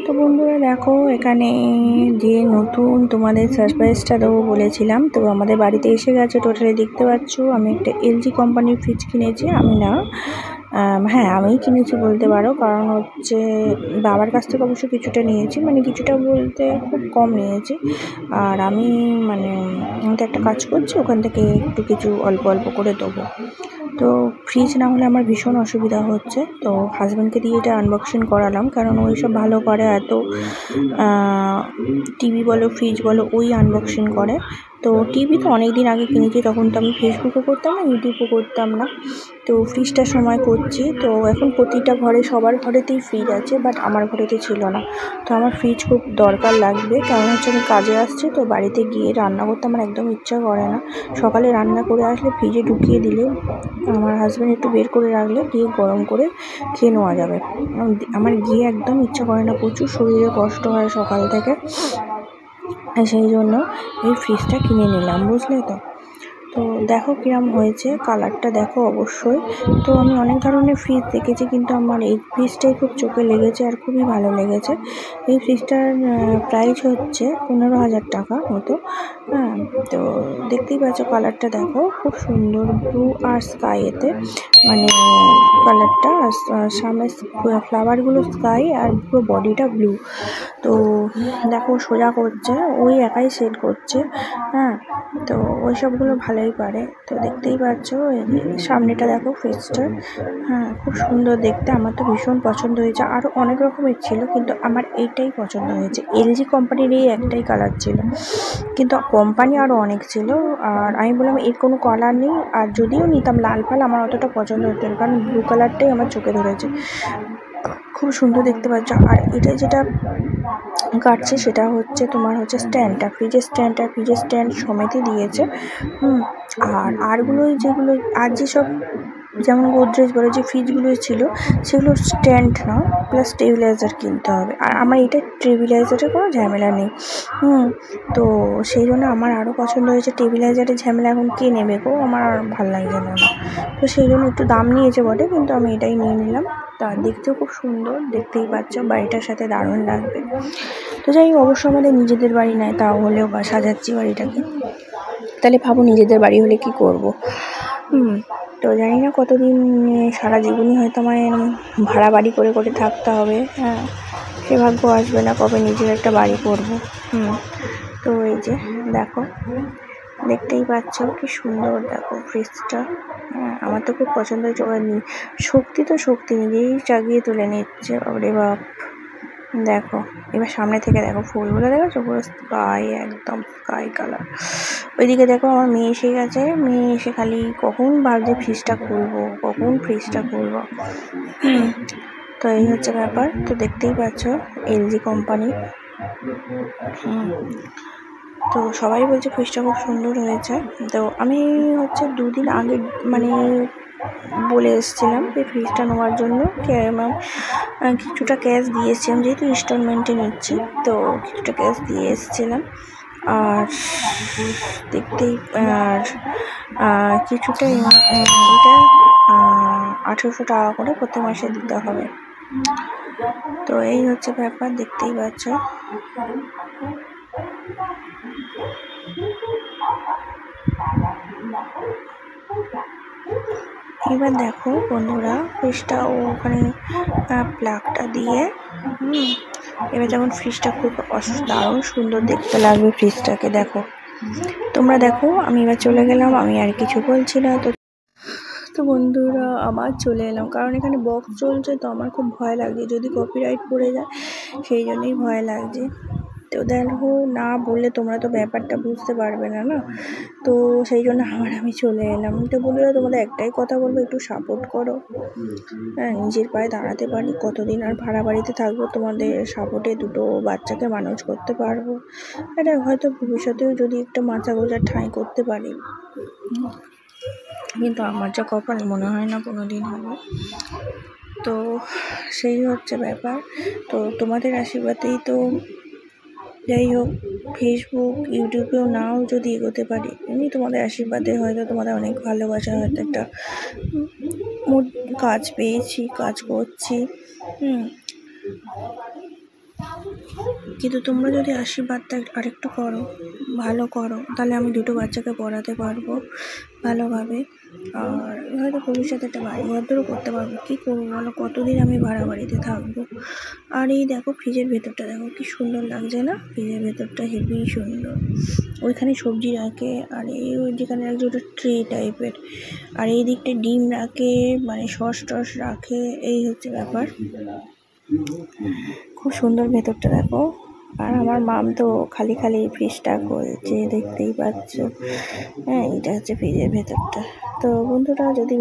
তো বন্ধুরা দেখো, এখানে যে নতুন তোমাদের সারপ্রাইজটা দেবো বলেছিলাম, তো আমাদের বাড়িতে এসে গেছে। টোটালি দেখতে পাচ্ছ, আমি একটা এলজি কোম্পানির ফ্রিজ কিনেছি। আমি না, হ্যাঁ আমিই কিনেছি বলতে পারো, কারণ হচ্ছে বাবার কাছ থেকে অবশ্য কিছুটা নিয়েছি, মানে কিছুটা বলতে খুব কম নিয়েছি। আর আমি আমি তো একটা কাজ করছি, ওখান থেকে একটু কিছু অল্প অল্প করে দেবো। তো ফ্রিজ না হলে আমার ভীষণ অসুবিধা হচ্ছে, তো হাজব্যান্ডকে দিয়ে এটা আনবক্সিং করালাম, কারণ ওই সব ভালো করে। এত টিভি বলো ফ্রিজ বলো ওই আনবক্সিং করে। তো টিভি তো অনেক দিন আগে কিনেছি, তখন তো আমি ফেসবুকও করতাম না, ইউটিউবও করতাম না। তো ফ্রিজটার সময় করছি। তো এখন প্রতিটা ঘরে, সবার ঘরেতেই ফ্রিজ আছে, বাট আমার ঘরেতে ছিল না। তো আমার ফ্রিজ খুব দরকার লাগবে, কারণ হচ্ছে আমি কাজে আসছি, তো বাড়িতে গিয়ে রান্না করতে আমার একদম ইচ্ছা করে না। সকালে রান্না করে আসলে ফ্রিজে ঢুকিয়ে দিলে, আমার হাজব্যান্ড একটু বের করে রাখলে গিয়ে গরম করে খেয়ে নেওয়া যাবে। আমার গিয়ে একদম ইচ্ছা করে না, প্রচুর শরীরে কষ্ট হয় সকাল থেকে। সেই জন্য এই ফ্রিজটা কিনে নিলাম, বুঝলে তো। তো দেখো কিরম হয়েছে, কালারটা দেখো অবশ্যই। তো আমি অনেক ধরনের ফ্রিজ দেখেছি, কিন্তু আমার এই ফ্রিজটাই খুব চোখে লেগেছে আর খুবই ভালো লেগেছে। এই ফ্রিজটার প্রাইস হচ্ছে 15,000 টাকা মতো। হ্যাঁ, তো দেখতেই পাচ্ছ কালারটা দেখো, খুব সুন্দর ব্লু আর স্কাই এতে, মানে কালারটা। সামনে ফ্লাওয়ারগুলো স্কাই আর পুরো বডিটা ব্লু। তো দেখো সোজা করছে, ওই একাই সেট করছে। হ্যাঁ, তো ওই সবগুলো ভালোই পারে। তো দেখতেই পাচ্ছ, সামনেটা দেখো ফ্রিজটার। হ্যাঁ, খুব সুন্দর দেখতে, আমার তো ভীষণ পছন্দ হয়েছে। আরও অনেক রকমের ছিল, কিন্তু আমার এইটাই পছন্দ হয়েছে। এলজি কোম্পানির এই একটাই কালার ছিল, কিন্তু কোম্পানি আরও অনেক ছিল। আর আমি বললাম এর কোনো কালার নেই, আর যদিও নিতাম লাল ফাল আমার অতটা পছন্দ হতো না, কারণ ব্লু কালারটাই আমার চোখে ধরেছে। খুব সুন্দর দেখতে পাচ্ছ। আর এটা যেটা কাটছে সেটা হচ্ছে তোমার হচ্ছে স্ট্যান্ডটা, ফ্রিজের স্ট্যান্ড সমেতই দিয়েছে। আরগুলোই যেগুলো, আর যেসব যেমন গোদরেজ বলে যে ফ্রিজগুলো ছিল, সেগুলো স্ট্যান্ড না, প্লাস স্টেবিলাইজার কিনতে হবে। আর আমার এটা স্টেবিলাইজারের কোনো ঝামেলা নেই। তো সেই জন্য আমার আরও পছন্দ হয়েছে। স্টেবিলাইজারের ঝামেলা এখন কে নেবে গো, আমার আর ভালো লাগছে না। তো সেই জন্য একটু দাম নিয়েছে বটে, কিন্তু আমি এটাই নিয়ে নিলাম। তা দেখতেও খুব সুন্দর, দেখতেই পাচ্ছ, বাড়িটার সাথে দারুণ লাগবে। তো যাই হোক, অবশ্য আমাদের নিজেদের বাড়ি নয়, তাও হলেও বা সাজাচ্ছি বাড়িটাকে। তাহলে ভাবো নিজেদের বাড়ি হলে কি করব। তো জানি না কতদিন, সারা জীবনই হয়তো আমায় ভাড়া বাড়ি করে করে থাকতে হবে। হ্যাঁ, সে ভাগ্য আসবে না কবে নিজের একটা বাড়ি করব। তো এই যে দেখো, দেখতেই পাচ্ছ কি সুন্দর, দেখো ফ্রিজটা। হ্যাঁ, আমার তো খুব পছন্দ হয়েছে। শক্তি তো শক্তি নিজেই জাগিয়ে তুলে নিচ্ছে, ওরে বাপ। দেখো এবার সামনে থেকে দেখো ফুলগুলো, দেখেছো পুরো স্কাই, একদম স্কাই কালার। ওইদিকে দেখো আমার মেয়ে এসে গেছে, মেয়ে এসে খালি কখন ভাবছে ফ্রিজটা খুলবো। তো এই হচ্ছে ব্যাপার। তো দেখতেই পাচ্ছ এলজি কোম্পানি। তো সবাই বলছে ফ্রিজটা খুব সুন্দর হয়েছে। তো আমি হচ্ছে 2 দিন আগে বলে এসেছিলাম যে ফ্রিজটা নেওয়ার জন্য, কিছুটা ক্যাশ দিয়ে এসেছিলাম, যেহেতু ইনস্টলমেন্টে নিচ্ছি, তো কিছুটা ক্যাশ দিয়ে এসেছিলাম। আর দেখতেই কিছুটা এটা 1800 টাকা করে প্রতি মাসে দিতে হবে। তো এই হচ্ছে ব্যাপার, দেখতেই পাচ্ছ। এবার দেখো বন্ধুরা, ফ্রিজটা ওখানে প্লাগটা দিয়ে এবার যেমন ফ্রিজটা খুব দারুণ সুন্দর দেখতে লাগবে ফ্রিজটাকে। দেখো তোমরা দেখো, আমি এবার চলে গেলাম, আমি আর কিছু বলছি না। তো বন্ধুরা আমার চলে এলাম, কারণ এখানে বক্স চলছে, তো আমার খুব ভয় লাগছে যদি কপিরাইট পড়ে যায়, সেই জন্যই ভয় লাগছে। তো দেখো, না বললে তোমরা তো ব্যাপারটা বুঝতে পারবে না, তো সেই জন্য আমি চলে এলাম। তো বন্ধুরা তোমাদের একটাই কথা বলবো, একটু সাপোর্ট করো। হ্যাঁ, নিজের পায়ে দাঁড়াতে পারি, কতদিন আর ভাড়া বাড়িতে থাকবো, তোমাদের সাপোর্টে 2 বাচ্চাকে মানুষ করতে পারবো। এটা হয়তো ভবিষ্যতেও যদি একটা মাথা গোজার ঠাঁই করতে পারি, কিন্তু আমার যা কপাল, মনে হয় না কোনো দিন হবে। তো সেই হচ্ছে ব্যাপার। তো তোমাদের আশীর্বাদেই তো যাই হোক, ফেসবুক ইউটিউবেও নাও যদি এগোতে পারি, এমনি তোমাদের আশীর্বাদে হয়তো, তোমাদের অনেক ভালোবাসা, হয়তো একটা কাজ পেয়েছি, কাজ করছি। কিন্তু তোমরা যদি আশীর্বাদটা আরেকটু করো, ভালো করো, তাহলে আমি দুটো বাচ্চাকে পড়াতে পারবো ভালোভাবে। আর হয়তো ভবিষ্যতে একটা বাড়ি ঘরদরও করতে পারবো। কী করবো বলো, কতদিন আমি ভাড়া বাড়িতে থাকবো। আর এই দেখো ফ্রিজের ভেতরটা দেখো কি সুন্দর লাগছে না, ফ্রিজের ভেতরটা হেবি সুন্দর। ওইখানে সবজি রাখে, আর এই যেখানে রাখছে ওটা ট্রে টাইপের, আর এই দিকটা ডিম রাখে, মানে সস টস রাখে, এই হচ্ছে ব্যাপার। খুব সুন্দর ভেতরটা দেখো। আর আমার মাম তো খালি খালি ফ্রিজটা খুলছে, দেখতেই পাচ্ছ। হ্যাঁ, এটা হচ্ছে ফ্রিজের ভেতরটা। তো বন্ধুরা, যদি